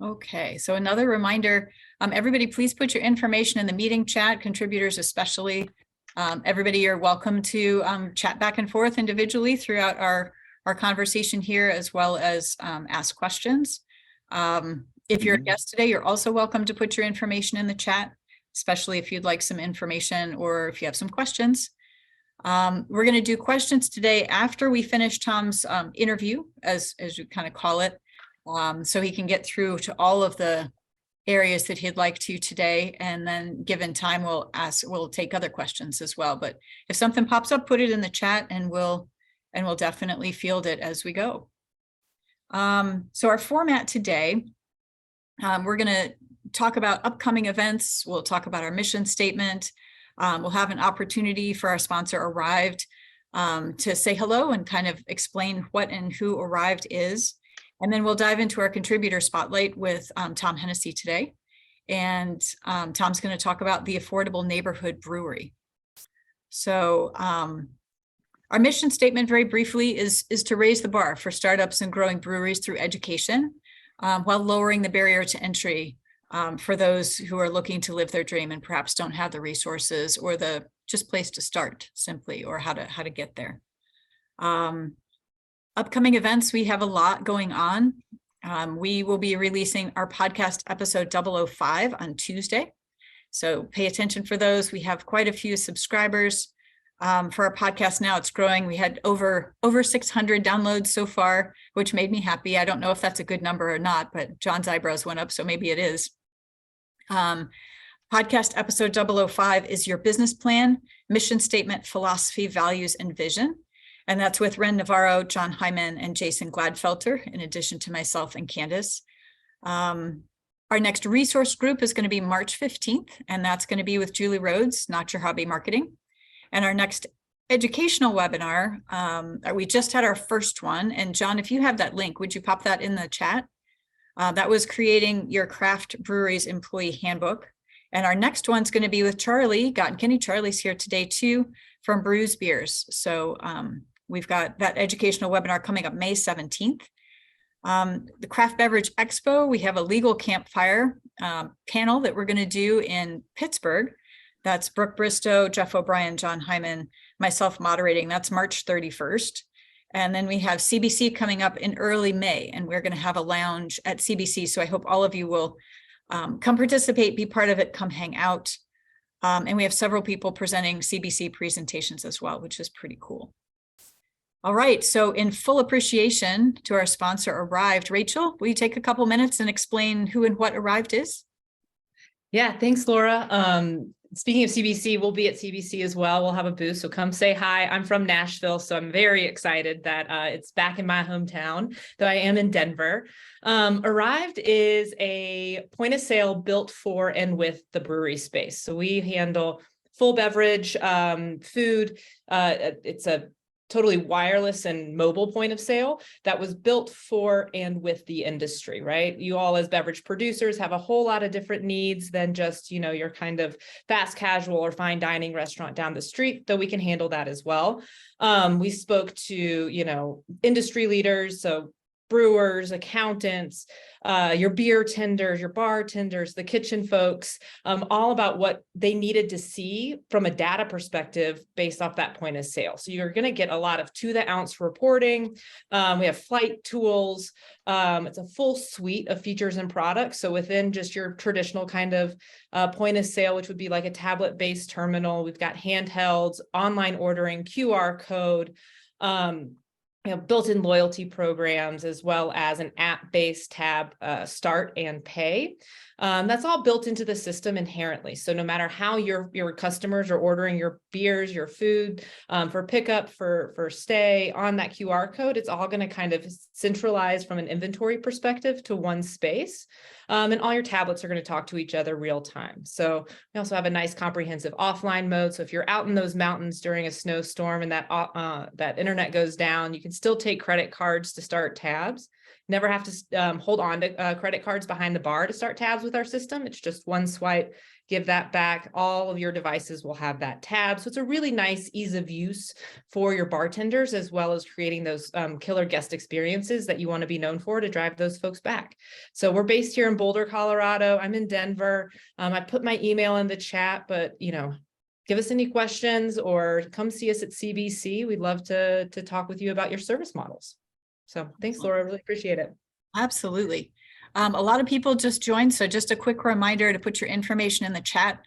Okay, so another reminder, everybody, please put your information in the meeting chat, contributors especially. Everybody, you're welcome to chat back and forth individually throughout our conversation here, as well as ask questions. If you're a guest today, you're also welcome to put your information in the chat, especially if you'd like some information or if you have some questions. We're going to do questions today after we finish Tom's interview, as you kind of call it, so he can get through to all of the areas that he'd like to today. And then given time, we'll take other questions as well. But if something pops up, put it in the chat and we'll definitely field it as we go. So our format today, we're going to talk about upcoming events. We'll talk about our mission statement. We'll have an opportunity for our sponsor Arrived to say hello and kind of explain what and who Arrived is. And then we'll dive into our contributor spotlight with Tom Hennessy today. And Tom's going to talk about the Affordable Neighborhood Brewery. So our mission statement, very briefly, is to raise the bar for startups and growing breweries through education, while lowering the barrier to entry for those who are looking to live their dream and perhaps don't have the resources or the just place to start simply, or how to get there. Upcoming events, we have a lot going on. We will be releasing our podcast episode 005 on Tuesday. So pay attention for those. We have quite a few subscribers for our podcast now. It's growing. We had over 600 downloads so far, which made me happy. I don't know if that's a good number or not, but John's eyebrows went up, so maybe it is. Podcast episode 005 is your business plan, mission statement, philosophy, values, and vision. And that's with Ren Navarro, John Hyman, and Jason Gladfelter, in addition to myself and Candace. Our next resource group is going to be March 15th, and that's going to be with Julie Rhodes, Not Your Hobby Marketing. And our next educational webinar, we just had our first one. And John, if you have that link, would you pop that in the chat? That was creating your craft brewery's employee handbook. And our next one's going to be with Charlie Gottenkinney. Charlie's here today too, from Brews Beers. So we've got that educational webinar coming up May 17th. The Craft Beverage Expo, we have a legal campfire panel that we're going to do in Pittsburgh. That's Brooke Bristow, Jeff O'Brien, John Hyman, myself moderating. That's March 31st. And then we have CBC coming up in early May, and we're going to have a lounge at CBC. So I hope all of you will come participate, be part of it, come hang out. And we have several people presenting CBC presentations as well, which is pretty cool. All right, so in full appreciation to our sponsor, Arrived, Rachel, will you take a couple minutes and explain who and what Arrived is? Yeah, thanks, Laura. Speaking of CBC, we'll be at CBC as well. We'll have a booth, so come say hi. I'm from Nashville, so I'm very excited that it's back in my hometown, though I am in Denver. Arrived is a point of sale built for and with the brewery space. So we handle full beverage, food. It's a totally wireless and mobile point of sale that was built for and with the industry, right? You all as beverage producers have a whole lot of different needs than just, your kind of fast casual or fine dining restaurant down the street, though we can handle that as well. We spoke to, industry leaders, so brewers, accountants, your beer tenders, your bartenders, the kitchen folks, all about what they needed to see from a data perspective based off that point of sale. So you're going to get a lot of to the ounce reporting. We have flight tools. It's a full suite of features and products. So within just your traditional kind of point of sale, which would be like a tablet-based terminal, we've got handhelds, online ordering, QR code, built-in loyalty programs, as well as an app-based tab, start and pay. That's all built into the system inherently. So no matter how your customers are ordering your beers, your food, for pickup, for stay on that QR code, it's all going to kind of centralize from an inventory perspective to one space. And all your tablets are going to talk to each other real time. So we also have a nice comprehensive offline mode. So if you're out in those mountains during a snowstorm and that internet goes down, you can still take credit cards to start tabs. never have to hold on to credit cards behind the bar to start tabs with our system. It's just one swipe, give that back. All of your devices will have that tab. So it's a really nice ease of use for your bartenders, as well as creating those killer guest experiences that you want to be known for to drive those folks back. So we're based here in Boulder, Colorado. I'm in Denver. I put my email in the chat, but give us any questions or come see us at CBC. We'd love to talk with you about your service models. So thanks, Laura. I really appreciate it. Absolutely. A lot of people just joined, so just a quick reminder to put your information in the chat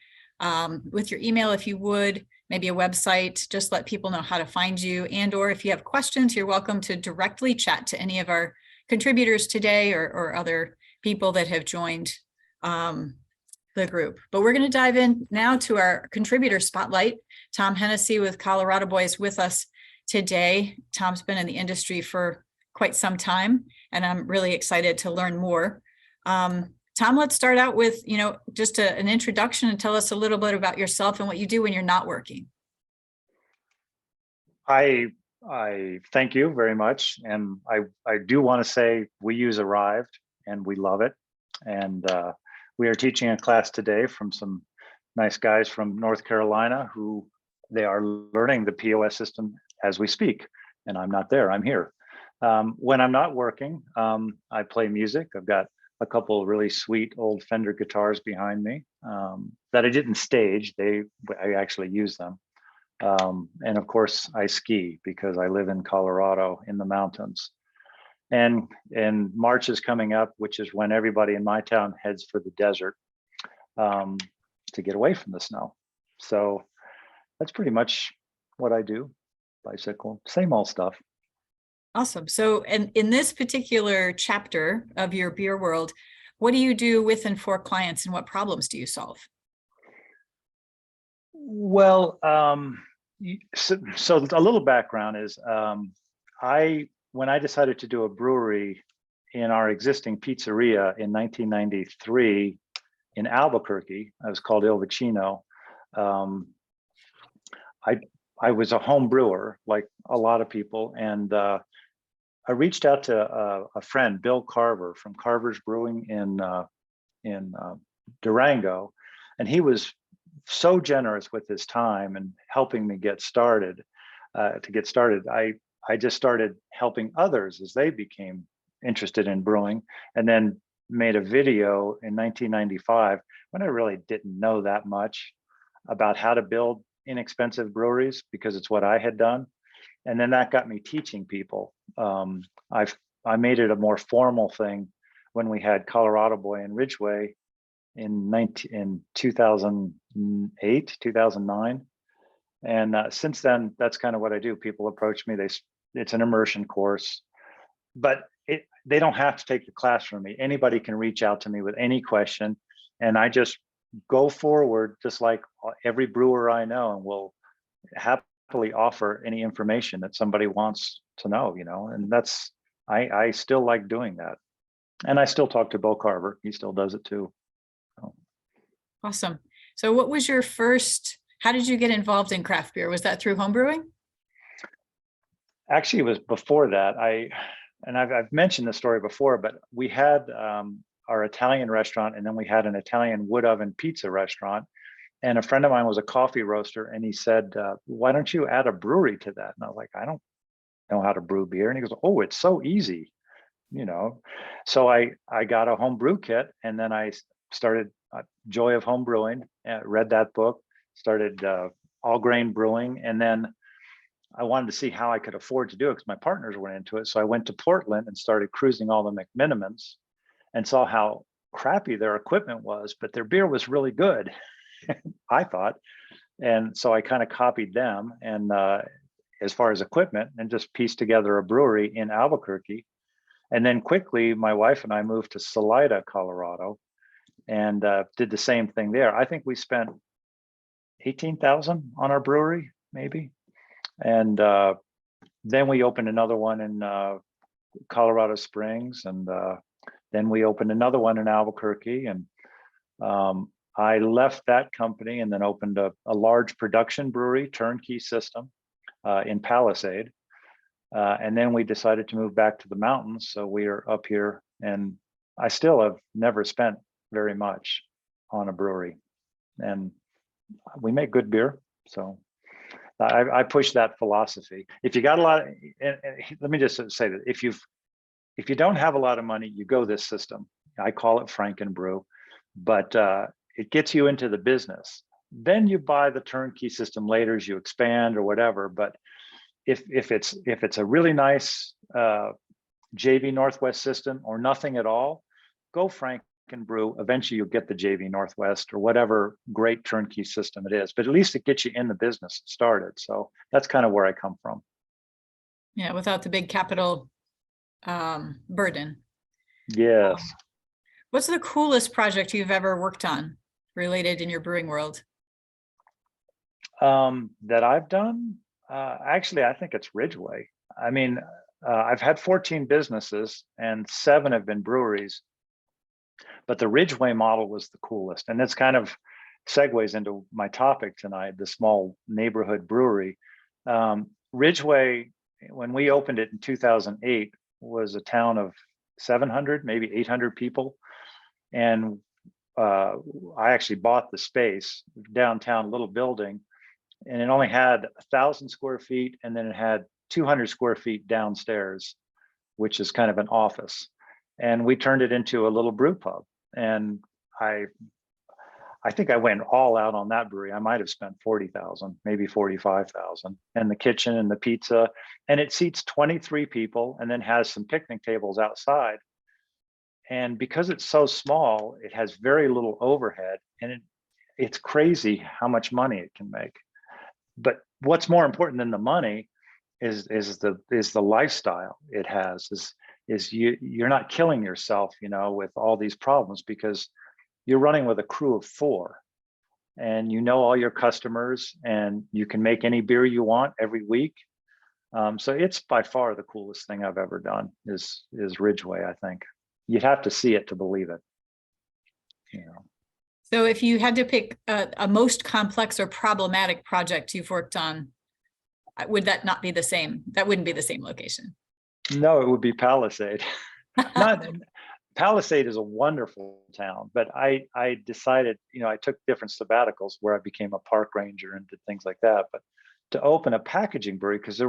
with your email, if you would, maybe a website, just let people know how to find you. And or if you have questions, you're welcome to directly chat to any of our contributors today or other people that have joined the group. But we're going to dive in now to our contributor spotlight. Tom Hennessy with Colorado Boy is with us today. Tom's been in the industry for quite some time, and I'm really excited to learn more. Tom, let's start out with, just an introduction and tell us a little bit about yourself and what you do when you're not working. I thank you very much. And I do want to say we use Arrived and we love it. And we are teaching a class today from some nice guys from North Carolina who they are learning the POS system as we speak. And I'm not there, I'm here. When I'm not working, I play music. I've got a couple of really sweet old Fender guitars behind me that I didn't stage. I actually use them. And of course, I ski because I live in Colorado in the mountains. And March is coming up, which is when everybody in my town heads for the desert to get away from the snow. So that's pretty much what I do. Bicycle, same old stuff. Awesome. So, and in this particular chapter of your beer world, what do you do with and for clients, and what problems do you solve? Well, so a little background is when I decided to do a brewery in our existing pizzeria in 1993 in Albuquerque, it was called Il Vicino. I was a home brewer, like a lot of people, and I reached out to a friend, Bill Carver from Carver's Brewing in Durango, and he was so generous with his time and helping me get started. I just started helping others as they became interested in brewing, and then made a video in 1995 when I really didn't know that much about how to build inexpensive breweries, because it's what I had done. And then that got me teaching people. I made it a more formal thing when we had Colorado Boy in Ridgeway in 2008, 2009. And since then, that's kind of what I do. People approach me, it's an immersion course, but they don't have to take the class from me. Anybody can reach out to me with any question, and I just go forward, just like every brewer I know, and will happily offer any information that somebody wants to know, and that's, I still like doing that. And I still talk to Bo Carver. He still does it too. So. Awesome. So what was your how did you get involved in craft beer? Was that through homebrewing? Actually, it was before that. I've mentioned this story before, but we had our Italian restaurant, and then we had an Italian wood oven pizza restaurant. And a friend of mine was a coffee roaster, and he said, why don't you add a brewery to that? And I was like, I don't know how to brew beer. And he goes, oh, it's so easy, So I got a home brew kit, and then I started Joy of Home Brewing, read that book, started all grain brewing. And then I wanted to see how I could afford to do it because my partners were into it. So I went to Portland and started cruising all the McMinimans and saw how crappy their equipment was, but their beer was really good, I thought. And so I kind of copied them, and as far as equipment, and just pieced together a brewery in Albuquerque. And then quickly, my wife and I moved to Salida, Colorado, and did the same thing there. I think we spent $18,000 on our brewery, maybe. And then we opened another one in Colorado Springs, and then we opened another one in Albuquerque. And I left that company and then opened a large production brewery, turnkey system in Palisade. And then we decided to move back to the mountains. So we are up here, and I still have never spent very much on a brewery, and we make good beer. So I push that philosophy. If you got a lot, and let me just say that if you don't have a lot of money, you go this system. I call it Frankenbrew, but it gets you into the business. Then you buy the turnkey system later as you expand or whatever. But if it's a really nice JV Northwest system or nothing at all, go Frankenbrew. Eventually you'll get the JV Northwest or whatever great turnkey system it is, but at least it gets you in the business started. So that's kind of where I come from. Yeah, without the big capital burden. Yes. What's the coolest project you've ever worked on related in your brewing world? That I've done? Actually, I think it's Ridgeway. I mean, I've had 14 businesses and 7 have been breweries, but the Ridgeway model was the coolest. And it's kind of segues into my topic tonight, the small neighborhood brewery. Ridgeway, when we opened it in 2008, was a town of 700, maybe 800 people. And I actually bought the space downtown, little building, and it only had 1,000 square feet, and then it had 200 square feet downstairs, which is kind of an office. And we turned it into a little brew pub. And I think I went all out on that brewery. I might have spent 40,000, maybe 45,000, and the kitchen and the pizza, and it seats 23 people and then has some picnic tables outside. And because it's so small, it has very little overhead, and it's crazy how much money it can make. But what's more important than the money is the lifestyle it has. Is you're not killing yourself, with all these problems, because you're running with a crew of 4, and you know all your customers, and you can make any beer you want every week. So it's by far the coolest thing I've ever done is Ridgeway. I think you'd have to see it to believe it. So if you had to pick a most complex or problematic project you've worked on, would that not be the same? That wouldn't be the same location. No, it would be Palisade. Palisade is a wonderful town, but I decided, I took different sabbaticals where I became a park ranger and did things like that. But to open a packaging brewery, because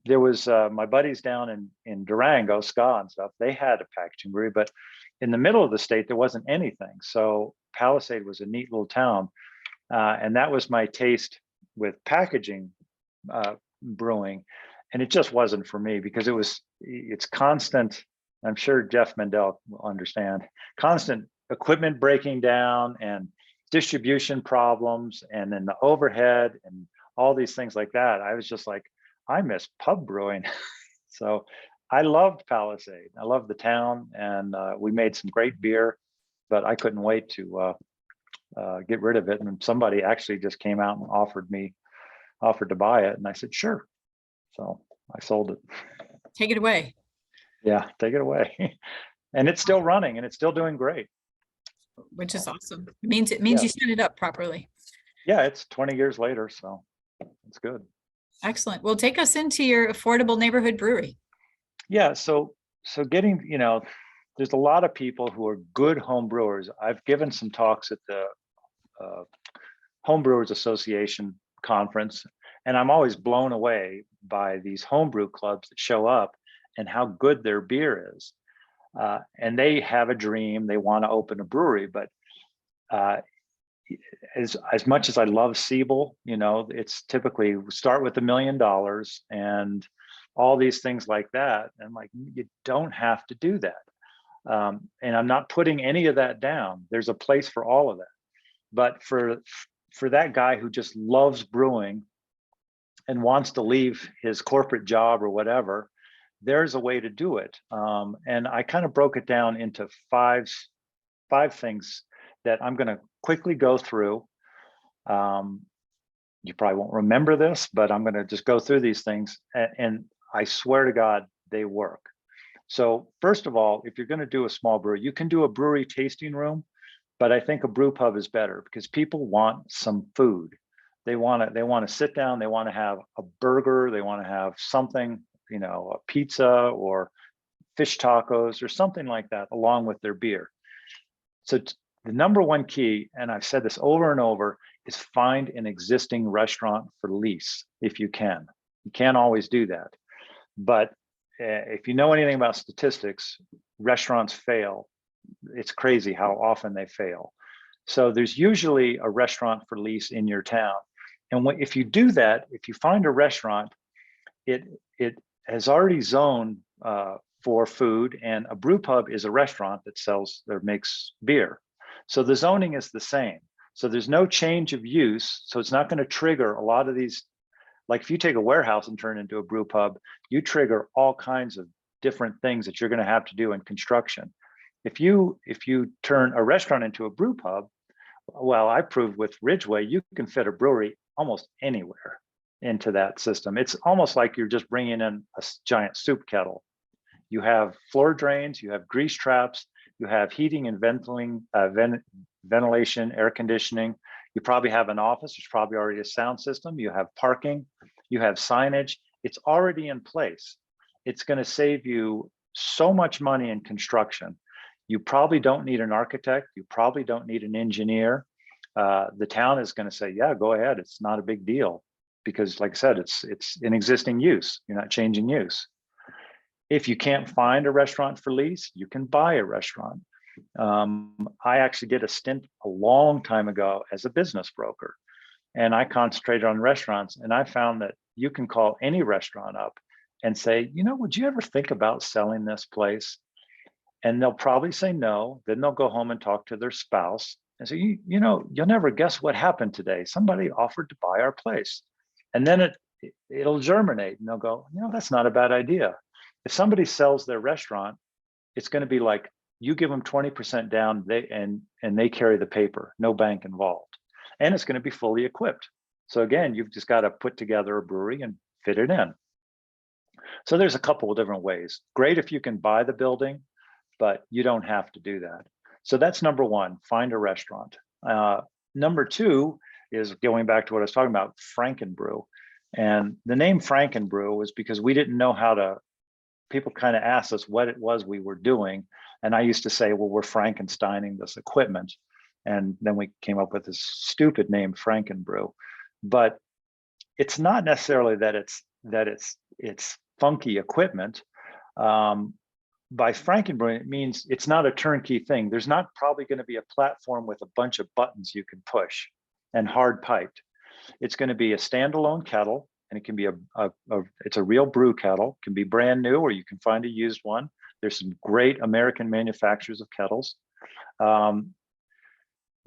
there was my buddies down in Durango, Ska and stuff, they had a packaging brewery, but in the middle of the state, there wasn't anything. So Palisade was a neat little town. And that was my taste with packaging brewing. And it just wasn't for me, because it's constant. I'm sure Jeff Mendel will understand, constant equipment breaking down and distribution problems, and then the overhead and all these things like that. I was just like, I miss pub brewing. So I loved Palisade. I loved the town, and we made some great beer, but I couldn't wait to get rid of it. And somebody actually just came out and offered to buy it. And I said, sure. So I sold it. Take it away. Yeah, take it away. And it's still running, and it's still doing great. Which is awesome. It means Yeah. you set it up properly. Yeah, it's 20 years later, so it's good. Excellent. Well, take us into your Affordable Neighborhood Brewery. Yeah, so getting, there's a lot of people who are good home brewers. I've given some talks at the Home Brewers Association conference, and I'm always blown away by these homebrew clubs that show up and how good their beer is. And they have a dream, they want to open a brewery, but as much as I love Siebel, it's typically start with $1 million and all these things like that. And I'm like, you don't have to do that. And I'm not putting any of that down. There's a place for all of that. But for that guy who just loves brewing and wants to leave his corporate job or whatever, there's a way to do it. And I kind of broke it down into five things that I'm going to quickly go through. You probably won't remember this, but I'm going to just go through these things, and I swear to God, they work. So first of all, if you're going to do a small brewery, you can do a brewery tasting room, but I think a brew pub is better because people want some food. They want to sit down, they want to have a burger, they want to have something a pizza or fish tacos or something like that along with their beer. So the number one key, and I've said this over and over, is find an existing restaurant for lease if you can. You can't always do that. But if you know anything about statistics, restaurants fail. It's crazy how often they fail. So there's usually a restaurant for lease in your town. And if you do that, if you find a restaurant, it has already zoned for food, and a brew pub is a restaurant that sells or makes beer. So the zoning is the same. So there's no change of use. So it's not going to trigger a lot of these. Like if you take a warehouse and turn it into a brew pub, you trigger all kinds of different things that you're going to have to do in construction. If you turn a restaurant into a brew pub, well, I proved with Ridgeway, you can fit a brewery almost anywhere into that system. It's almost like you're just bringing in a giant soup kettle. You have floor drains, you have grease traps, you have heating and ventilation, air conditioning. You probably have an office. There's probably already a sound system. You have parking, you have signage. It's already in place. It's going to save you so much money in construction. You probably don't need an architect. You probably don't need an engineer. The town is going to say, yeah, go ahead. It's not a big deal because, like I said, it's in existing use. You're not changing use. If you can't find a restaurant for lease, you can buy a restaurant. I actually did a stint a long time ago as a business broker, and I concentrated on restaurants, and I found that you can call any restaurant up and say, would you ever think about selling this place? And they'll probably say no. Then they'll go home and talk to their spouse and say, you'll never guess what happened today. Somebody offered to buy our place. And then it'll germinate, and they'll go, that's not a bad idea. If somebody sells their restaurant, it's going to be like, you give them 20% down, and they carry the paper, no bank involved. And it's going to be fully equipped. So again, you've just got to put together a brewery and fit it in. So there's a couple of different ways. Great if you can buy the building, but you don't have to do that. So that's number one, find a restaurant. Number two is going back to what I was talking about, Frankenbrew. And the name Frankenbrew was because we didn't know how to, people kind of asked us what it was we were doing. And I used to say, well, we're Frankensteining this equipment. And then we came up with this stupid name, Frankenbrew. But it's not necessarily that it's funky equipment. By Frankenbrew, it means it's not a turnkey thing. There's not probably going to be a platform with a bunch of buttons you can push and hard piped. It's going to be a standalone kettle, and it can be it's a real brew kettle. It can be brand new, or you can find a used one. There's some great American manufacturers of kettles.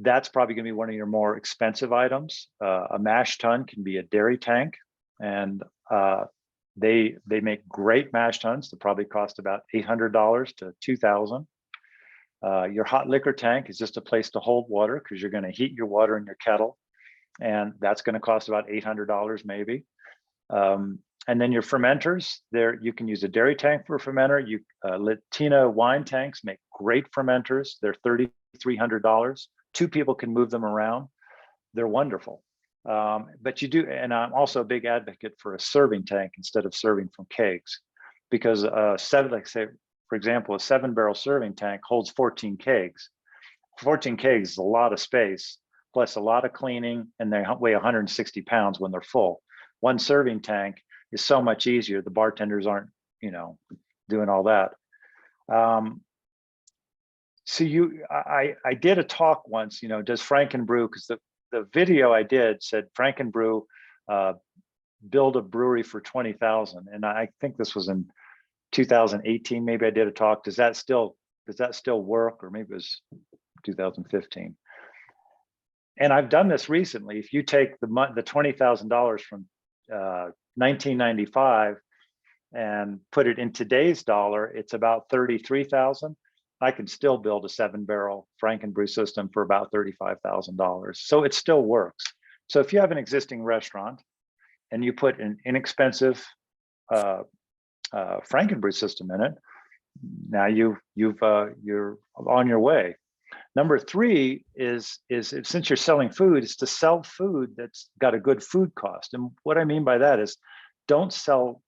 That's probably going to be one of your more expensive items. A mash tun can be a dairy tank, and they make great mash tuns. They probably cost about $800 to $2,000. Your hot liquor tank is just a place to hold water because you're going to heat your water in your kettle, and that's going to cost about $800 maybe. And then your fermenters, you can use a dairy tank for a fermenter. Latina wine tanks make great fermenters. They're $3,300. Two people can move them around. They're wonderful. But you do, and I'm also a big advocate for a serving tank instead of serving from kegs, because for example, a 7-barrel serving tank holds 14 kegs. 14 kegs is a lot of space, plus a lot of cleaning, and they weigh 160 pounds when they're full. One serving tank is so much easier. The bartenders aren't, doing all that. So I did a talk once, does Frankenbrew, because the video I did said Frankenbrew build a brewery for 20,000, and I think this was in 2018. Maybe I did a talk. Does that still work? Or maybe it was 2015. And I've done this recently. If you take the $20,000 from 1995 and put it in today's dollar, it's about 33,000. I can still build a 7-barrel Frankenbrew system for about $35,000. So it still works. So if you have an existing restaurant and you put an inexpensive Frankenbrew system in it, now you're on your way. Number three is since you're selling food, is to sell food that's got a good food cost. And what I mean by that is don't sell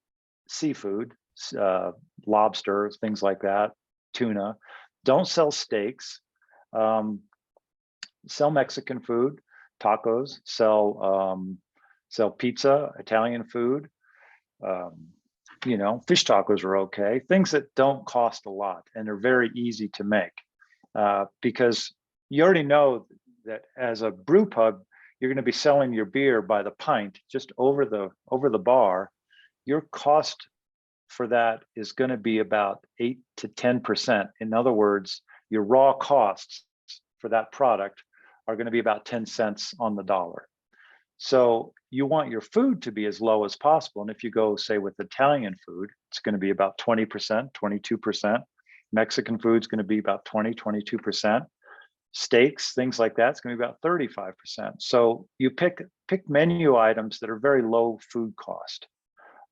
seafood, lobster, things like that, tuna. Don't sell steaks. Sell Mexican food, tacos. Sell pizza, Italian food. Fish tacos are okay. Things that don't cost a lot and are very easy to make, because you already know that as a brew pub, you're going to be selling your beer by the pint, just over the bar. Your cost for that is going to be about 8 to 10%. In other words, your raw costs for that product are going to be about 10 cents on the dollar. So you want your food to be as low as possible. And if you go, say, with Italian food, it's going to be about 20%, 22%. Mexican food is going to be about 20, 22%. Steaks, things like that, it's going to be about 35%. So you pick menu items that are very low food cost.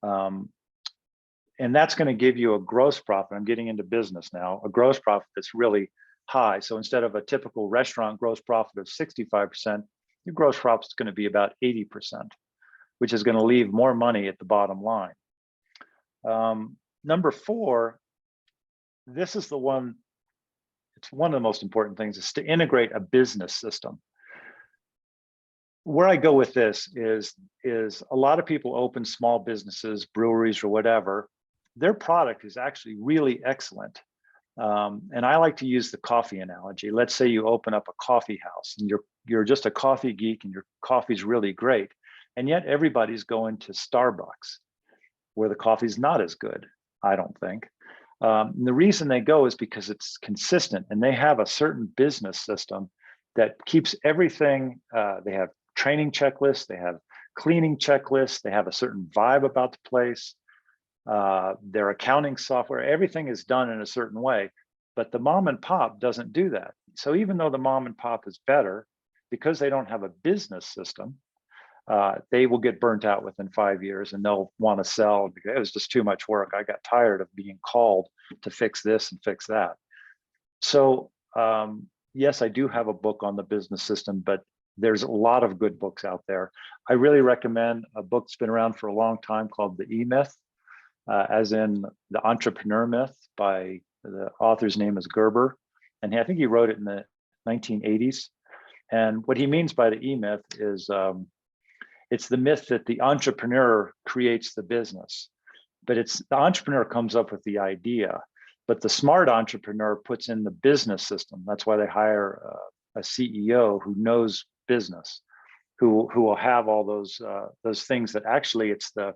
And that's going to give you a gross profit. I'm getting into business now, a gross profit that's really high. So instead of a typical restaurant gross profit of 65%, your gross profit is going to be about 80%, which is going to leave more money at the bottom line. Number 4, this is the one, it's one of the most important things, is to integrate a business system. Where I go with this is a lot of people open small businesses, breweries or whatever. Their product is actually really excellent. And I like to use the coffee analogy. Let's say you open up a coffee house and you're just a coffee geek and your coffee's really great. And yet everybody's going to Starbucks where the coffee's not as good, I don't think. And the reason they go is because it's consistent and they have a certain business system that keeps everything. They have training checklists, they have cleaning checklists, they have a certain vibe about the place. Their accounting software, everything is done in a certain way, but the mom and pop doesn't do that. So even though the mom and pop is better, because they don't have a business system, they will get burnt out within 5 years and they'll want to sell because it was just too much work. I got tired of being called to fix this and fix that. So yes, I do have a book on the business system, but there's a lot of good books out there. I really recommend a book that's been around for a long time called The E-Myth. As in the entrepreneur myth, by the author's name is Gerber. And I think he wrote it in the 1980s. And what he means by the E-myth is it's the myth that the entrepreneur creates the business, but it's the entrepreneur comes up with the idea, but the smart entrepreneur puts in the business system. That's why they hire a CEO who knows business, who will have all those things that actually it's the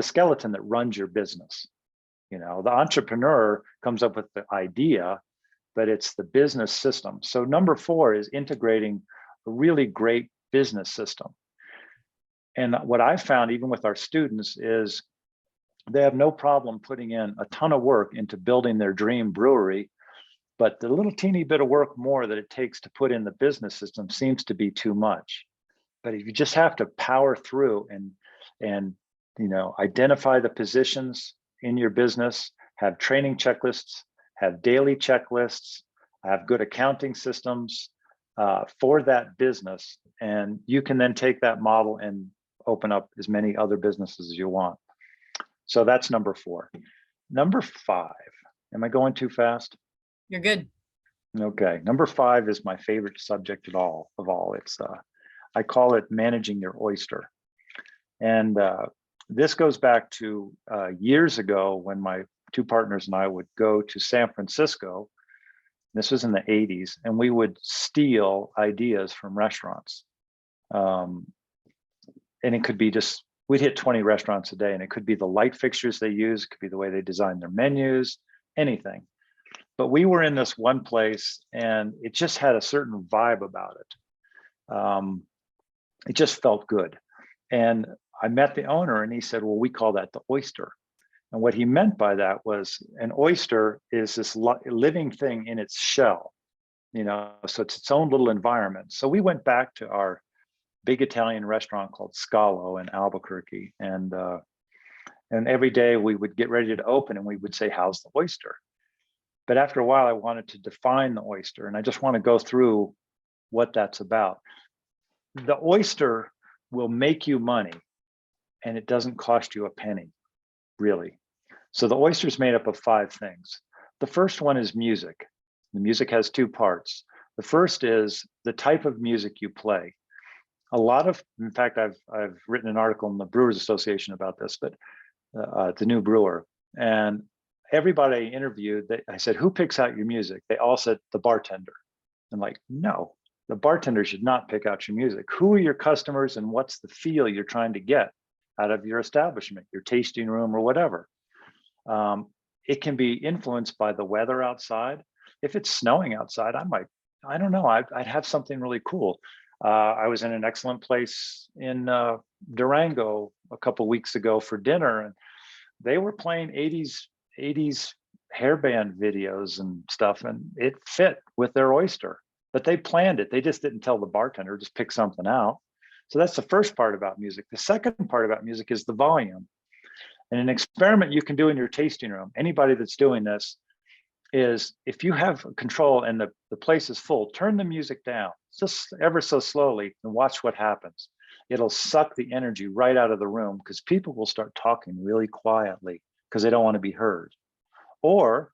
skeleton that runs your business. The entrepreneur comes up with the idea, but it's the business system. So number 4 is integrating a really great business system. And what I found, even with our students, is they have no problem putting in a ton of work into building their dream brewery, but the little teeny bit of work more that it takes to put in the business system seems to be too much. But if you just have to power through and identify the positions in your business, have training checklists, have daily checklists, have good accounting systems for that business. And you can then take that model and open up as many other businesses as you want. So that's number 4. Number 5, am I going too fast? You're good. Okay, number 5 is my favorite subject of all. It's I call it managing your oyster. And this goes back to years ago when my 2 partners and I would go to San Francisco. This was in the 80s, and we would steal ideas from restaurants. And it could be just, we'd hit 20 restaurants a day, and it could be the light fixtures they use, it could be the way they design their menus, anything. But we were in this one place, and it just had a certain vibe about it. It just felt good. And I met the owner and he said, well, we call that the oyster. And what he meant by that was an oyster is this living thing in its shell, so it's its own little environment. So we went back to our big Italian restaurant called Scalo in Albuquerque. And every day we would get ready to open and we would say, how's the oyster? But after a while, I wanted to define the oyster, and I just want to go through what that's about. The oyster will make you money, and it doesn't cost you a penny. really. So the oyster is made up of 5 things. The first one is music. The music has 2 parts. The first is the type of music you play. In fact, I've written an article in the Brewers Association about this, but the new brewer, and everybody I interviewed, I said, who picks out your music? They all said the bartender. I'm like, no, the bartender should not pick out your music. Who are your customers and what's the feel you're trying to get out of your establishment, your tasting room or whatever? It can be influenced by the weather outside. If it's snowing outside, I don't know, I'd have something really cool. I was in an excellent place in Durango a couple of weeks ago for dinner, and they were playing 80s hairband videos and stuff, and it fit with their oyster. But they planned it. They just didn't tell the bartender, just pick something out. So that's the first part about music. The second part about music is the volume. And an experiment you can do in your tasting room, anybody that's doing this, is if you have control and the place is full, turn the music down just ever so slowly and watch what happens. It'll suck the energy right out of the room because people will start talking really quietly because they don't want to be heard. Or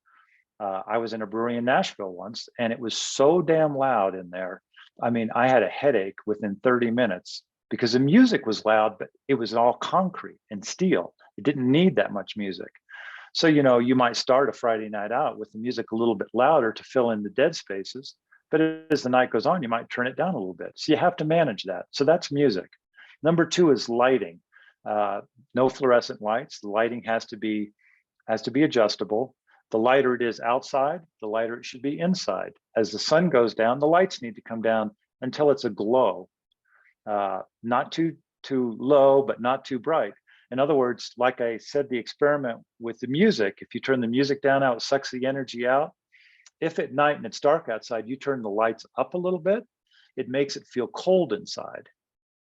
I was in a brewery in Nashville once, and it was so damn loud in there. I mean, I had a headache within 30 minutes because the music was loud, but it was all concrete and steel. It didn't need that much music. So, you might start a Friday night out with the music a little bit louder to fill in the dead spaces, but as the night goes on, you might turn it down a little bit. So you have to manage that. So that's music. Number 2 is lighting. No fluorescent lights. The lighting has to be adjustable. The lighter it is outside, the lighter it should be inside. As the sun goes down, the lights need to come down until it's a glow. Not too low, but not too bright. In other words, like I said, the experiment with the music, if you turn the music down out, it sucks the energy out. If at night and it's dark outside, you turn the lights up a little bit, it makes it feel cold inside.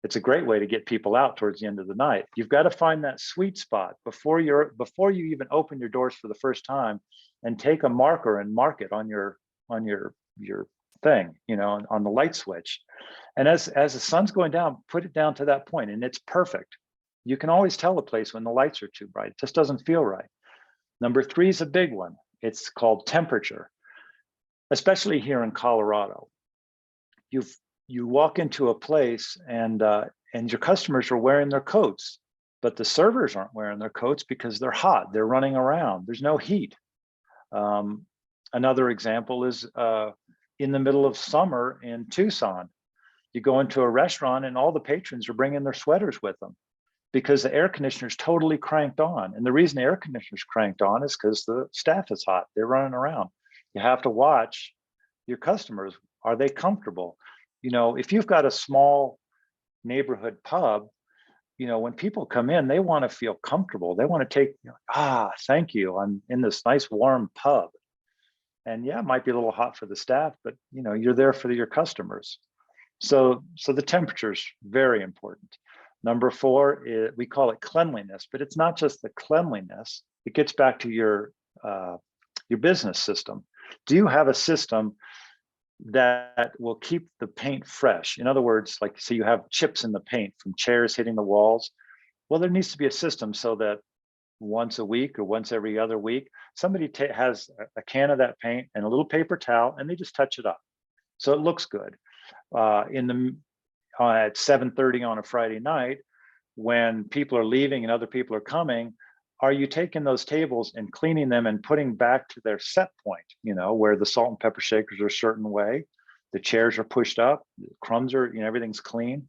It's a great way to get people out towards the end of the night. You've got to find that sweet spot before you even open your doors for the first time, and take a marker and mark it on your thing, on the light switch. And as the sun's going down, put it down to that point, and it's perfect. You can always tell a place when the lights are too bright. It just doesn't feel right. Number 3 is a big one. It's called temperature, especially here in Colorado. You walk into a place and your customers are wearing their coats, but the servers aren't wearing their coats because they're hot. They're running around. There's no heat. Another example is in the middle of summer in Tucson. You go into a restaurant and all the patrons are bringing their sweaters with them because the air conditioner's totally cranked on. And the reason the air conditioner's cranked on is because the staff is hot. They're running around. You have to watch your customers. Are they comfortable? If you've got a small neighborhood pub, when people come in, they want to feel comfortable. They want to take, thank you, I'm in this nice warm pub. And yeah, it might be a little hot for the staff, but you're there for your customers. So the temperature is very important. Number 4 is, we call it cleanliness, but it's not just the cleanliness. It gets back to your business system. Do you have a system that will keep the paint fresh? In other words, like, say you have chips in the paint from chairs hitting the walls. Well, there needs to be a system so that once a week or once every other week, somebody has a can of that paint and a little paper towel, and they just touch it up so it looks good. At 7:30 on a Friday night, when people are leaving and other people are coming, are you taking those tables and cleaning them and putting back to their set point, where the salt and pepper shakers are a certain way, the chairs are pushed up, the crumbs are, everything's clean.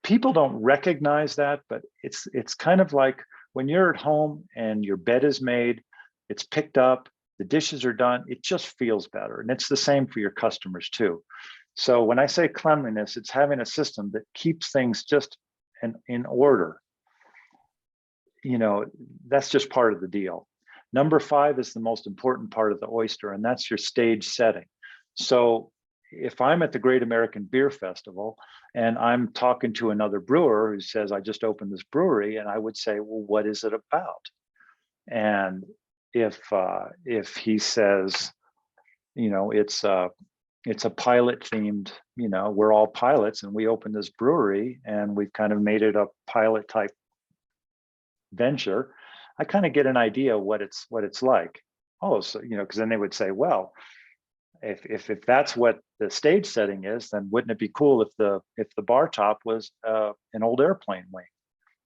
People don't recognize that, but it's kind of like when you're at home and your bed is made, it's picked up, the dishes are done, it just feels better. And it's the same for your customers too. So when I say cleanliness, it's having a system that keeps things just in order. That's just part of the deal. Number 5 is the most important part of the oyster, and that's your stage setting. So if I'm at the Great American Beer Festival and I'm talking to another brewer who says, I just opened this brewery, and I would say, well, what is it about? And if he says, it's a pilot themed, we're all pilots and we opened this brewery and we've kind of made it a pilot type venture, I kind of get an idea what it's like. Oh, so, because then they would say, well, if that's what the stage setting is, then wouldn't it be cool if the bar top was an old airplane wing?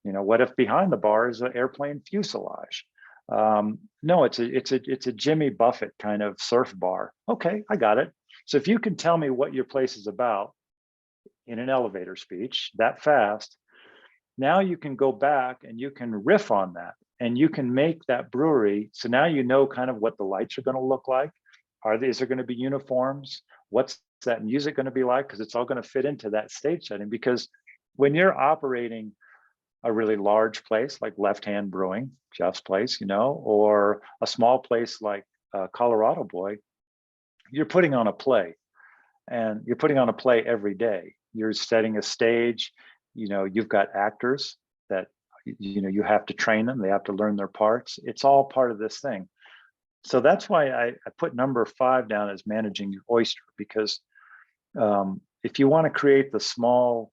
What if behind the bar is an airplane fuselage? No, it's a Jimmy Buffett kind of surf bar. Okay, I got it. So if you can tell me what your place is about in an elevator speech that fast, now you can go back and you can riff on that, and you can make that brewery. So now you know kind of what the lights are going to look like. Is there going to be uniforms? What's that music going to be like? Because it's all going to fit into that stage setting. Because when you're operating a really large place like Left Hand Brewing, Jeff's place, or a small place like Colorado Boy, you're putting on a play, and you're putting on a play every day. You're setting a stage. You've got actors that you have to train them. They have to learn their parts. It's all part of this thing. So that's why I put number 5 down as managing your oyster, because if you want to create the small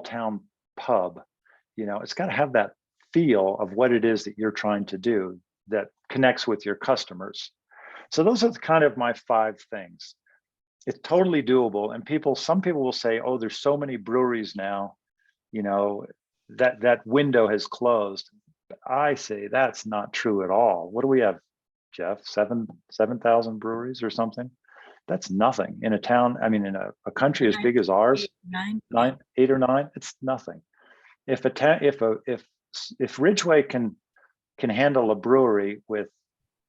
town pub, it's got to have that feel of what it is that you're trying to do that connects with your customers. So those are kind of my 5 things. It's totally doable. And some people will say, oh, there's so many breweries now, that window has closed. I say that's not true at all. What do we have, Jeff? 7,000 breweries or something? That's nothing in a town. I mean, in a country as big as ours, 8 or 9, it's nothing. If Ridgeway can handle a brewery with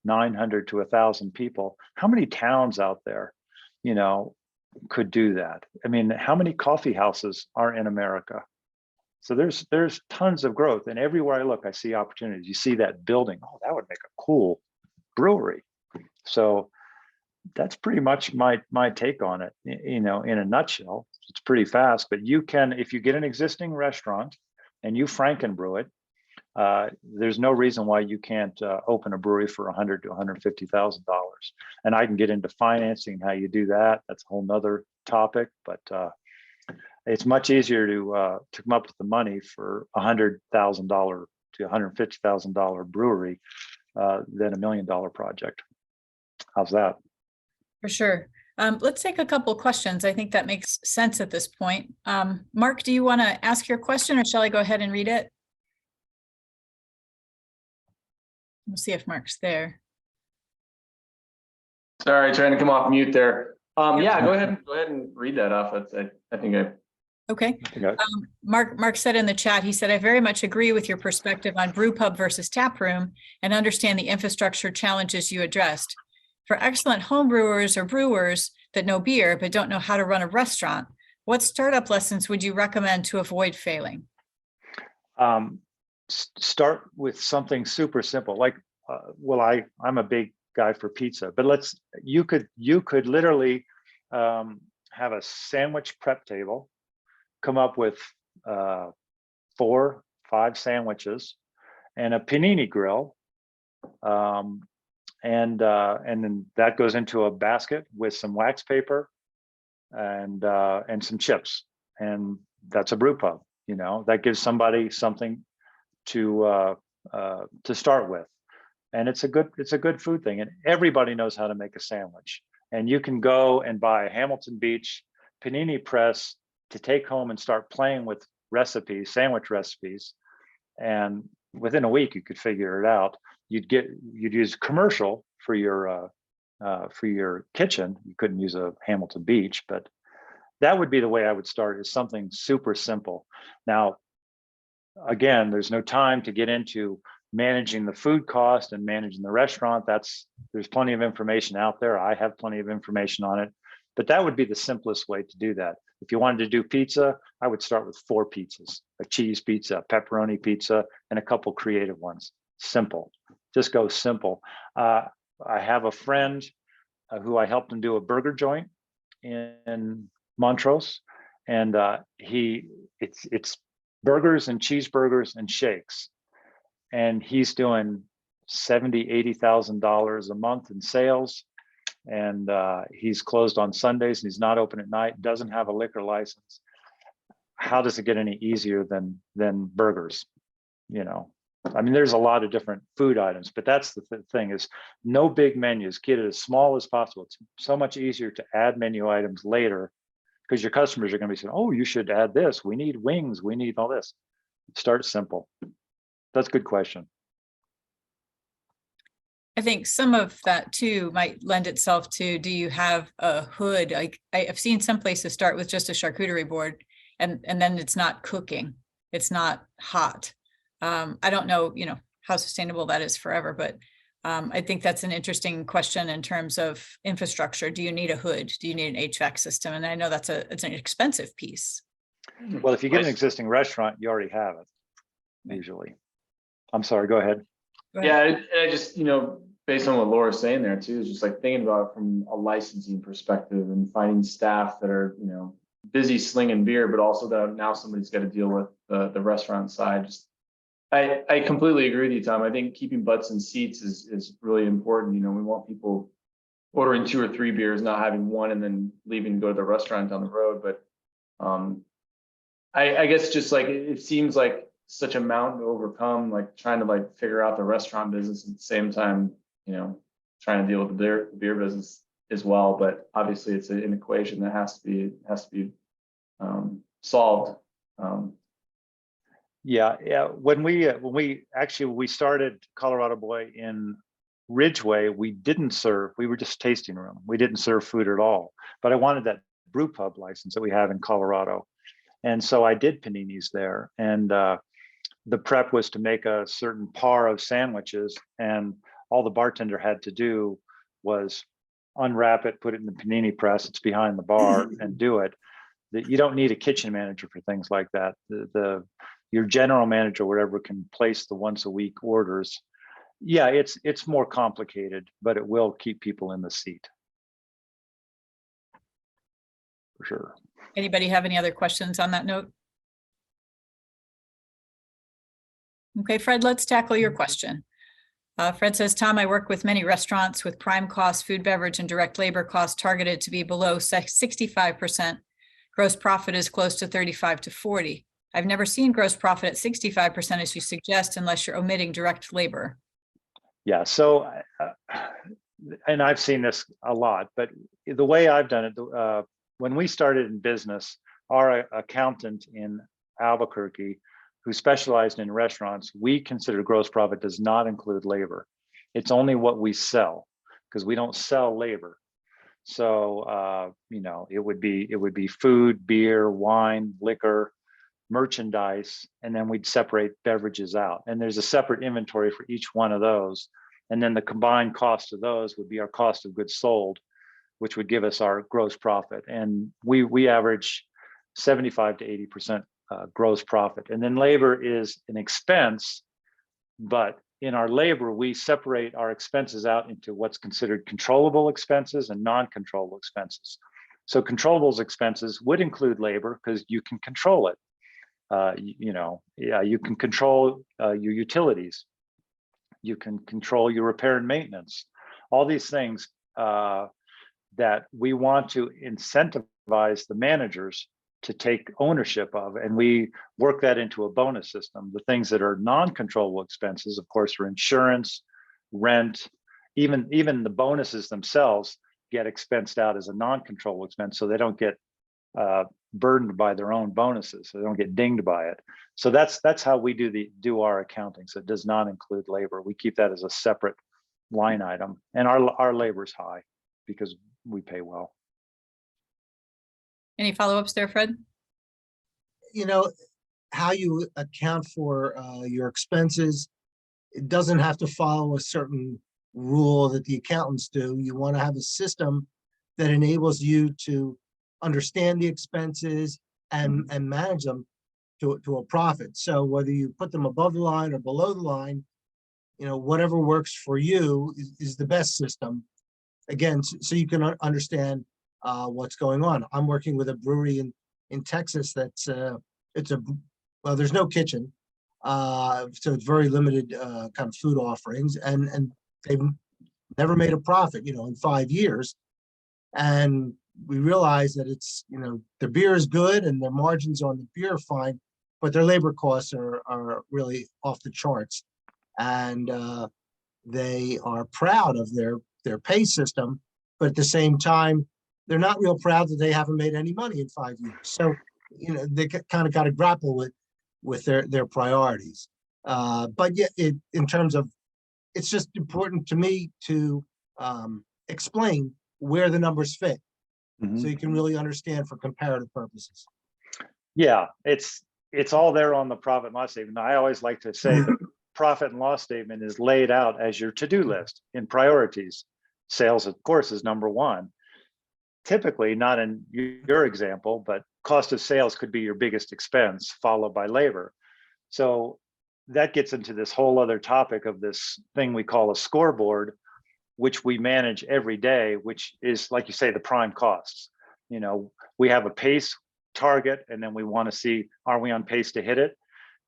900 to 1,000 people, how many towns out there, could do that? I mean, how many coffee houses are in America? So there's tons of growth, and everywhere I look, I see opportunities. You see that building, oh, that would make a cool brewery. So that's pretty much my take on it. In a nutshell, it's pretty fast, but you can, if you get an existing restaurant and you Frankenbrew it, there's no reason why you can't open a brewery for $100,000 to $150,000. And I can get into financing how you do that. That's a whole nother topic, but it's much easier to come up with the money for $100,000 to $150,000 brewery than $1 million project. How's that? For sure. Let's take a couple questions. I think that makes sense at this point. Mark, do you want to ask your question, or shall I go ahead and read it? We'll see if Mark's there. Sorry, trying to come off mute there. Yeah, go ahead and read that off. I think I. Okay. Mark said in the chat, he said, I very much agree with your perspective on brew pub versus tap room and understand the infrastructure challenges you addressed. For excellent home brewers or brewers that know beer but don't know how to run a restaurant, what startup lessons would you recommend to avoid failing? Start with something super simple, like I'm a big guy for pizza, but you could literally have a sandwich prep table, come up with 4, 5 sandwiches and a panini grill, and then that goes into a basket with some wax paper and some chips, and that's a brew pub. That gives somebody something to start with, and it's a good food thing, and everybody knows how to make a sandwich. And you can go and buy a Hamilton Beach panini press to take home and start playing with sandwich recipes, and within a week you could figure it out. You'd use commercial for your kitchen. You couldn't use a Hamilton Beach, but that would be the way I would start, is something super simple. Now, again, there's no time to get into managing the food cost and managing the restaurant. There's plenty of information out there. I have plenty of information on it, but that would be the simplest way to do that. If you wanted to do pizza, I would start with 4 pizzas: a cheese pizza, a pepperoni pizza, and a couple creative ones. Simple. Just go simple. I have a friend who I helped him do a burger joint in Montrose, and it's burgers and cheeseburgers and shakes, and he's doing $70,000-$80,000 a month in sales, and he's closed on Sundays, and he's not open at night, doesn't have a liquor license. How does it get any easier than burgers? I mean, there's a lot of different food items, but that's the thing is no big menus, keep it as small as possible. It's so much easier to add menu items later because your customers are going to be saying, oh, you should add this. We need wings. We need all this. Start simple. That's a good question. I think some of that too might lend itself to, do you have a hood? Like I've seen some places start with just a charcuterie board and then it's not cooking. It's not hot. I don't know, how sustainable that is forever, but I think that's an interesting question in terms of infrastructure. Do you need a hood? Do you need an HVAC system? And I know it's an expensive piece. Well, if you get an existing restaurant, you already have it, usually. I'm sorry, go ahead. Yeah, and I just, based on what Laura's saying there too, is just like thinking about it from a licensing perspective and finding staff that are, busy slinging beer, but also that now somebody's got to deal with the restaurant side. Just, I completely agree with you, Tom. I think keeping butts in seats is really important. We want people ordering 2 or 3 beers, not having one and then leaving to go to the restaurant down the road. But I guess just like it seems like such a mountain to overcome, like trying to figure out the restaurant business at the same time, trying to deal with the beer business as well. But obviously it's an equation that has to be solved. Yeah. When we started Colorado Boy in Ridgeway, we were just tasting room. We didn't serve food at all, but I wanted that brew pub license that we have in Colorado. And so I did paninis there. And the prep was to make a certain par of sandwiches, and all the bartender had to do was unwrap it, put it in the panini press. It's behind the bar, and do it. You don't need a kitchen manager for things like that. Your general manager, whatever, can place the once a week orders. Yeah, it's more complicated, but it will keep people in the seat. For sure. Anybody have any other questions on that note? Okay, Fred, let's tackle your question. Fred says, Tom, I work with many restaurants with prime cost, food, beverage, and direct labor costs targeted to be below 65%. Gross profit is close to 35 to 40. I've never seen gross profit at 65% as you suggest, unless you're omitting direct labor. Yeah, so, and I've seen this a lot, but the way I've done it, when we started in business, our accountant in Albuquerque, who specialized in restaurants, we consider gross profit does not include labor. It's only what we sell, because we don't sell labor. So, it would be food, beer, wine, liquor, merchandise, and then we'd separate beverages out. And there's a separate inventory for each one of those. And then the combined cost of those would be our cost of goods sold, which would give us our gross profit. And we average 75 to 80% gross profit. And then labor is an expense, but in our labor, we separate our expenses out into what's considered controllable expenses and non-controllable expenses. So controllable expenses would include labor because you can control it. You can control your utilities. You can control your repair and maintenance. All these things that we want to incentivize the managers to take ownership of, and we work that into a bonus system. The things that are non-controllable expenses, of course, are insurance, rent, even the bonuses themselves get expensed out as a non-controllable expense, so they don't get burdened by their own bonuses, so they don't get dinged by it. So that's how we do our accounting. So it does not include labor. We keep that as a separate line item, and our labor is high because we pay well. Any follow-ups there, Fred? How you account for your expenses, it doesn't have to follow a certain rule that the accountants do. You want to have a system that enables you to understand the expenses and manage them to a profit. So whether you put them above the line or below the line, whatever works for you is the best system. Again, so you can understand what's going on. I'm working with a brewery in Texas that's there's no kitchen, so it's very limited kind of food offerings, and they've never made a profit, in 5 years. And we realize that it's, the beer is good and their margins on the beer are fine, but their labor costs are really off the charts. and they are proud of their pay system, but at the same time, they're not real proud that they haven't made any money in 5 years. So, they kind of got to grapple with their priorities. But yet, in terms of, it's just important to me to explain where the numbers fit, so you can really understand for comparative purposes. Yeah, it's all there on the profit and loss statement. I always like to say the profit and loss statement is laid out as your to-do list in priorities. Sales, of course, is number one. Typically, not in your example, but cost of sales could be your biggest expense, followed by labor. So that gets into this whole other topic of this thing we call a scoreboard, which we manage every day, which is, like you say, the prime costs. We have a pace target, and then we want to see, are we on pace to hit it?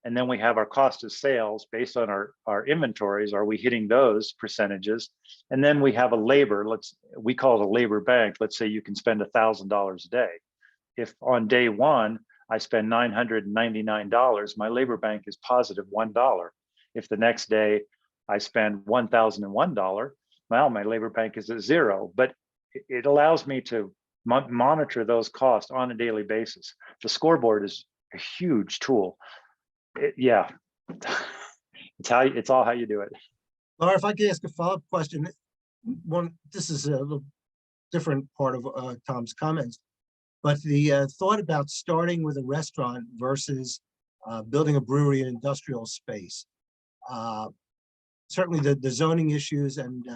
And then we have our cost of sales based on our inventories. Are we hitting those percentages? And then we have a labor, we call it a labor bank. Let's say you can spend $1,000 a day. If on day one, I spend $999, my labor bank is positive $1. If the next day I spend $1,001, well, my labor bank is at zero, but it allows me to monitor those costs on a daily basis. The scoreboard is a huge tool. Yeah, it's all how you do it. Laura, if I could ask a follow-up question, this is a little different part of Tom's comments, but the thought about starting with a restaurant versus building a brewery in industrial space. Certainly the zoning issues and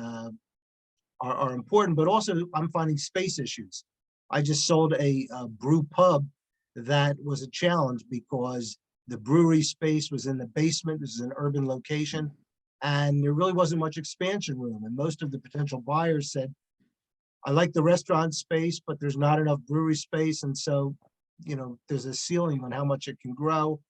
are important, but also I'm finding space issues. I just sold a brew pub that was a challenge because the brewery space was in the basement. This is an urban location, and there really wasn't much expansion room. And most of the potential buyers said, I like the restaurant space, but there's not enough brewery space. And so, there's a ceiling on how much it can grow.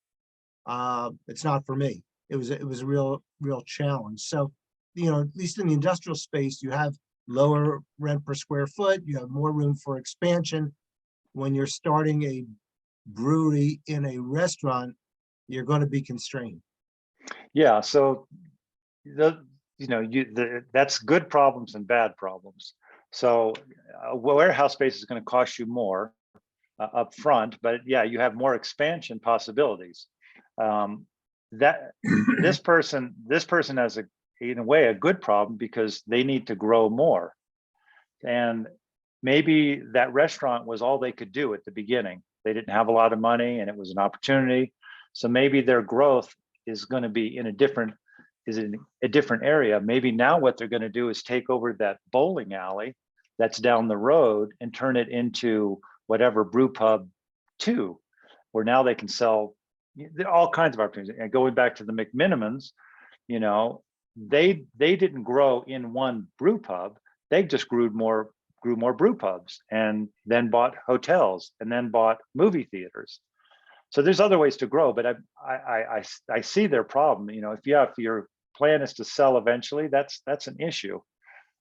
It's not for me. It was a real challenge. So, at least in the industrial space, you have lower rent per square foot. You have more room for expansion. When you're starting a brewery in a restaurant, you're going to be constrained. Yeah, so that's good problems and bad problems. So a warehouse space is going to cost you more up front, but yeah, you have more expansion possibilities. That this person has in a way a good problem because they need to grow more, and maybe that restaurant was all they could do at the beginning. They didn't have a lot of money, and it was an opportunity. So maybe their growth is going to be in a different area. Maybe now what they're going to do is take over that bowling alley that's down the road and turn it into whatever brew pub 2, where now they can sell all kinds of opportunities. And going back to the McMinimans, they didn't grow in one brew pub. They just grew more brew pubs, and then bought hotels, and then bought movie theaters. So there's other ways to grow, but I see their problem. If your plan is to sell eventually, that's an issue.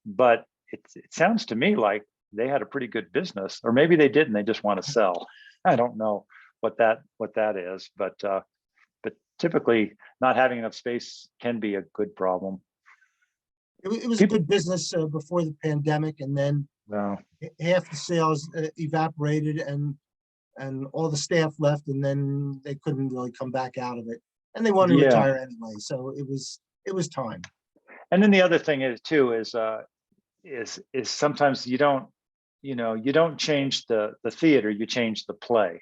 But it sounds to me like they had a pretty good business, or maybe they didn't. They just want to sell. I don't know what that is, but typically not having enough space can be a good problem. It was a good business before the pandemic, and then half the sales evaporated, and all the staff left, and then they couldn't really come back out of it, and they wanted to retire anyway. So it was time. And then the other thing is too is sometimes you don't change the theater, you change the play.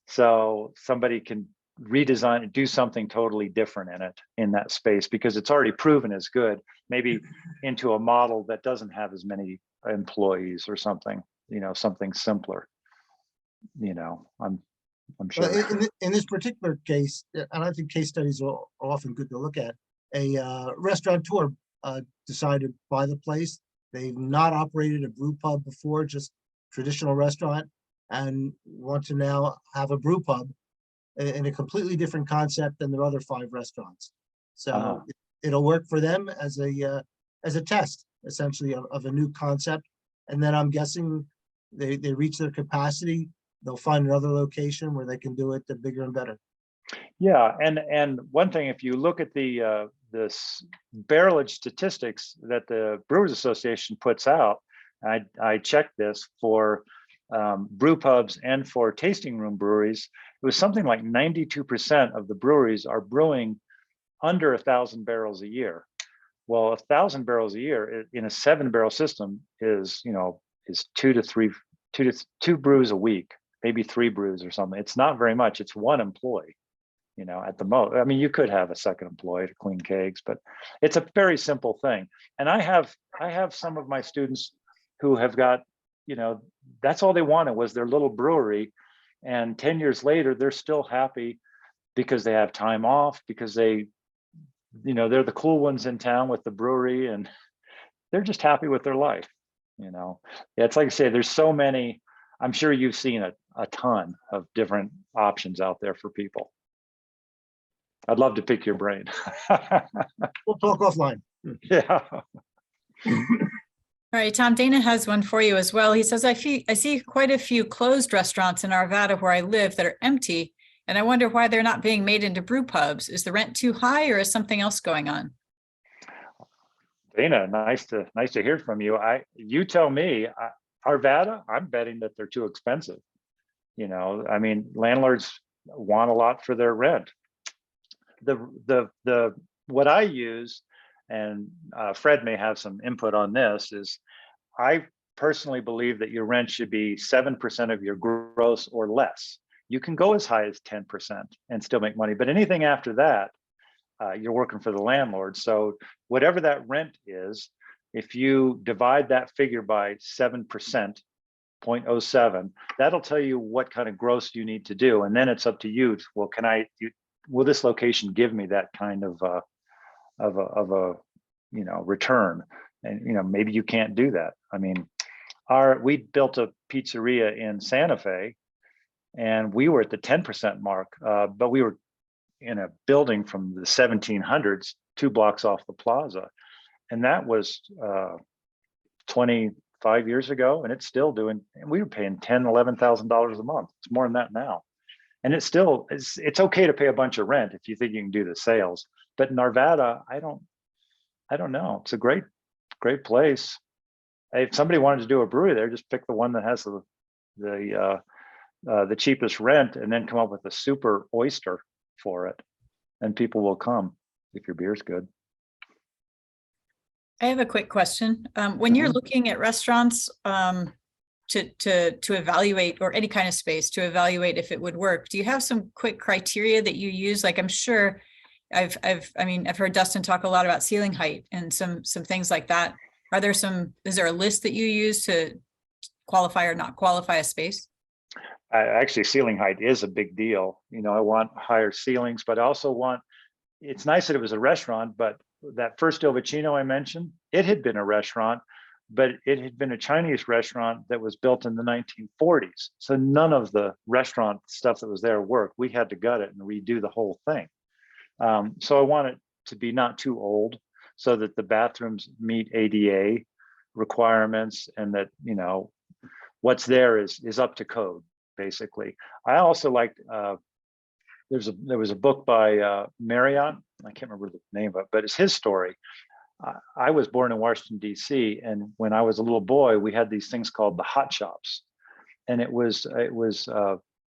So somebody can redesign and do something totally different in that space because it's already proven as good, maybe into a model that doesn't have as many employees or something, something simpler. I'm sure. In this particular case, and I think case studies are often good to look at, a restaurateur decided to buy the place. They've not operated a brew pub before, just traditional restaurant, and want to now have a brew pub in a completely different concept than their other 5 restaurants. So it'll work for them as a test, essentially, of a new concept. And then I'm guessing they reach their capacity, they'll find another location where they can do it bigger and better. Yeah, and one thing, if you look at the this barrelage statistics that the Brewers Association puts out. I checked this for brew pubs and for tasting room breweries. It was something like 92% of the breweries are brewing under 1,000 barrels a year. Well, 1,000 barrels a year in a 7-barrel system is, is 2 brews a week, maybe 3 brews or something. It's not very much. It's 1 employee, at the most. I mean, you could have a second employee to clean kegs, but it's a very simple thing. And I have some of my students who have got, that's all they wanted was their little brewery. And 10 years later, they're still happy because they have time off, because they're the cool ones in town with the brewery, and they're just happy with their life. Yeah, it's like I say, there's so many. I'm sure you've seen a ton of different options out there for people. I'd love to pick your brain. We'll talk offline. Yeah. All right, Tom, Dana has one for you as well. He says, I see quite a few closed restaurants in Arvada where I live that are empty, and I wonder why they're not being made into brew pubs. Is the rent too high, or is something else going on? Dana, nice to hear from you. You tell me. Arvada, I'm betting that they're too expensive. I mean, landlords want a lot for their rent. What I use, and Fred may have some input on this, is I personally believe that your rent should be 7% of your gross or less. You can go as high as 10% and still make money, but anything after that, you're working for the landlord. So whatever that rent is, if you divide that figure by 7%, 0.07, that'll tell you what kind of gross you need to do. And then it's up to you. Well, will this location give me that kind of a return? And maybe you can't do that. I mean, we built a pizzeria in Santa Fe, and we were at the 10% mark, but we were in a building from the 1700s, 2 blocks off the plaza, and that was 25 years ago, and it's still doing. And we were paying $10,000-$11,000 a month. It's more than that now. And it's okay to pay a bunch of rent if you think you can do the sales. But in Arvada, I don't know. It's a great place. If somebody wanted to do a brewery there, just pick the one that has the cheapest rent, and then come up with a super oyster for it, and people will come if your beer's good. I have a quick question. When you're looking at restaurants, to evaluate, or any kind of space to evaluate if it would work, do you have some quick criteria that you use? Like, I'm sure I've heard Dustin talk a lot about ceiling height and some things like that. Is there a list that you use to qualify or not qualify a space? Actually, ceiling height is a big deal. I want higher ceilings, but I also want, it's nice that it was a restaurant, but that first Il Vicino I mentioned, it had been a restaurant, but it had been a Chinese restaurant that was built in the 1940s. So none of the restaurant stuff that was there worked. We had to gut it and redo the whole thing. So I want it to be not too old, so that the bathrooms meet ADA requirements, and that, what's there is up to code, basically. I also liked, there was a book by Marriott, I can't remember the name of it, but it's his story. I was born in Washington, D.C., and when I was a little boy, we had these things called the hot shops, and it was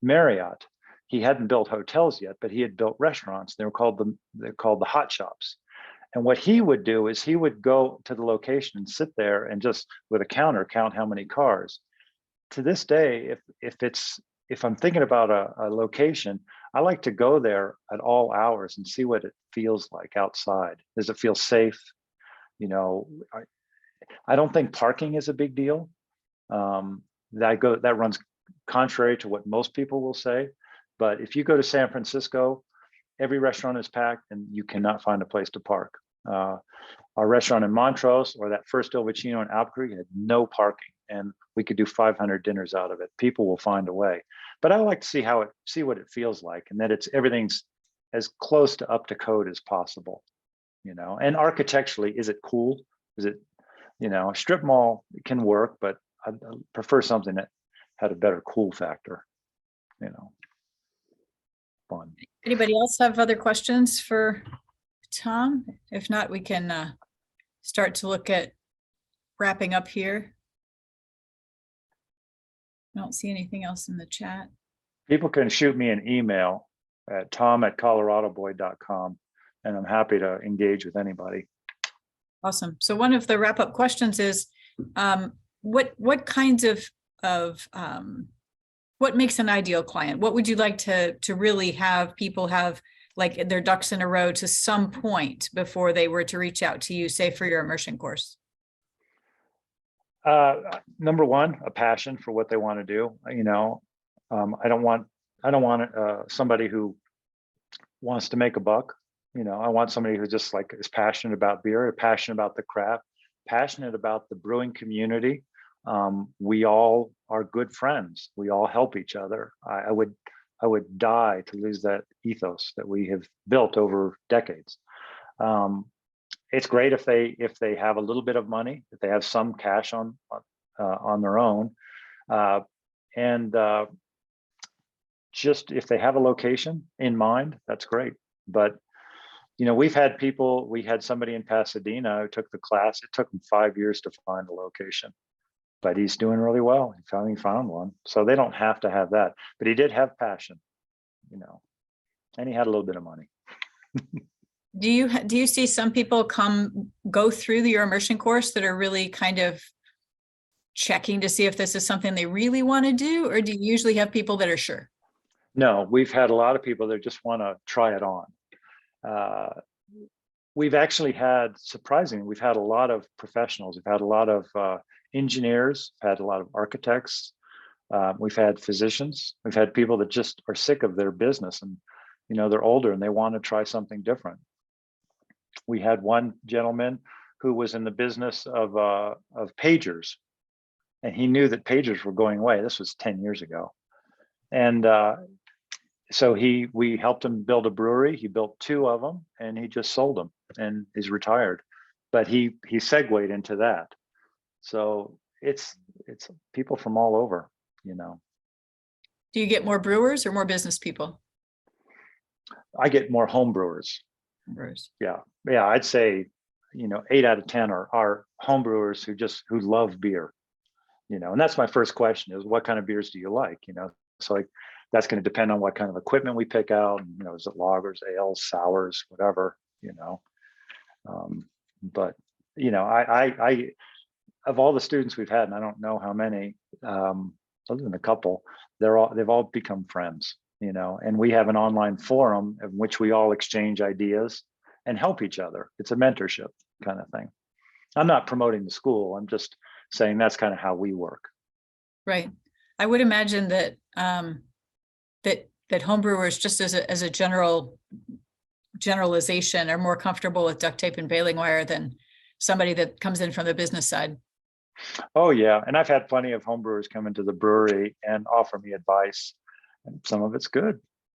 Marriott. He hadn't built hotels yet, but he had built restaurants. They're called the hot shops. And what he would do is he would go to the location and sit there and just with a counter count how many cars. To this day, if I'm thinking about a location, I like to go there at all hours and see what it feels like outside. Does it feel safe? I don't think parking is a big deal. That runs contrary to what most people will say. But if you go to San Francisco, every restaurant is packed and you cannot find a place to park. Our restaurant in Montrose, or that first Il Vicino in Albuquerque, had no parking, and we could do 500 dinners out of it. People will find a way. But I like to see what it feels like, and that everything's as close to up to code as possible. And architecturally, is it cool? Is it, a strip mall can work, but I prefer something that had a better cool factor. Fun. Anybody else have other questions for Tom? If not, we can start to look at wrapping up here. I don't see anything else in the chat. People can shoot me an email at tom@coloradoboy.com, and I'm happy to engage with anybody. Awesome. So one of the wrap-up questions is, what kinds of what makes an ideal client? What would you like to really have people have like their ducks in a row to some point before they were to reach out to you, say for your immersion course? Number one, a passion for what they want to do. You know, I don't want somebody who wants to make a buck. You know, I want somebody who just like is passionate about beer, passionate about the craft, passionate about the brewing community. We all are good friends. We all help each other. I would die to lose that ethos that we have built over decades. It's great if they have a little bit of money, if they have some cash on their own, and just if they have a location in mind, that's great. But you know, we had somebody in Pasadena who took the class. It took him 5 years to find a location, but he's doing really well. He finally found one. So they don't have to have that, but he did have passion, you know, and he had a little bit of money. Do you see some people go through your immersion course that are really kind of checking to see if this is something they really want to do, or do you usually have people that are sure? No, we've had a lot of people that just want to try it on. We've actually had, surprisingly, we've had a lot of professionals. We've had a lot of engineers, had a lot of architects. We've had physicians. We've had people that just are sick of their business, and you know, they're older and they want to try something different. We had one gentleman who was in the business of pagers, and he knew that pagers were going away. This was 10 years ago, and so we helped him build a brewery. He built 2 of them, and he just sold them and is retired. But he segued into that. So it's people from all over, you know. Do you get more brewers or more business people? I get more home brewers. Brewers. Yeah, I'd say, you know, 8 out of 10 are home brewers who love beer, you know. And that's my first question is, what kind of beers do you like? You know, so like that's going to depend on what kind of equipment we pick out. You know, is it lagers, ales, sours, whatever, you know. But you know, I of all the students we've had, and I don't know how many, other than a couple, they've all become friends, you know. And we have an online forum in which we all exchange ideas and help each other. It's a mentorship kind of thing. I'm not promoting the school. I'm just saying that's kind of how we work. Right. I would imagine that that homebrewers, just as a generalization, are more comfortable with duct tape and baling wire than somebody that comes in from the business side. Oh yeah, and I've had plenty of homebrewers come into the brewery and offer me advice, and some of it's good.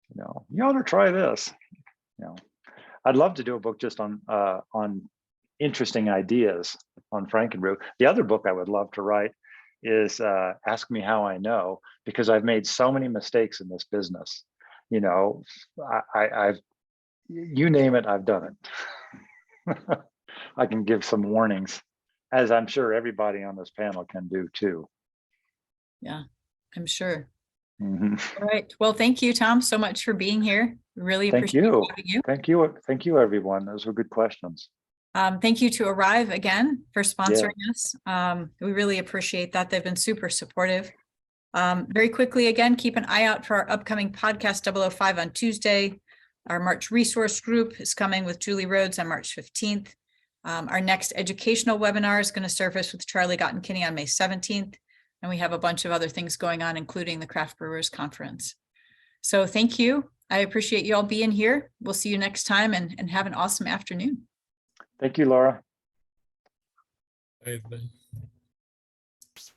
You know, you ought to try this. You know, I'd love to do a book just on interesting ideas on Frankenbrew. The other book I would love to write is Ask Me How I Know, because I've made so many mistakes in this business. You know, I've you name it, I've done it. I can give some warnings, as I'm sure everybody on this panel can do too. Yeah, I'm sure. Mm-hmm. All right. Well, thank you, Tom, so much for being here. Really appreciate having you. Thank you, everyone. Those were good questions. Thank you to Arrive again for sponsoring us. We really appreciate that. They've been super supportive. Very quickly, again, keep an eye out for our upcoming podcast 005 on Tuesday. Our March resource group is coming with Julie Rhodes on March 15th. Our next educational webinar is going to surface with Charlie Gotten-Kinney on May 17th. And we have a bunch of other things going on, including the Craft Brewers Conference. So thank you. I appreciate you all being here. We'll see you next time, and have an awesome afternoon. Thank you, Laura. Bye.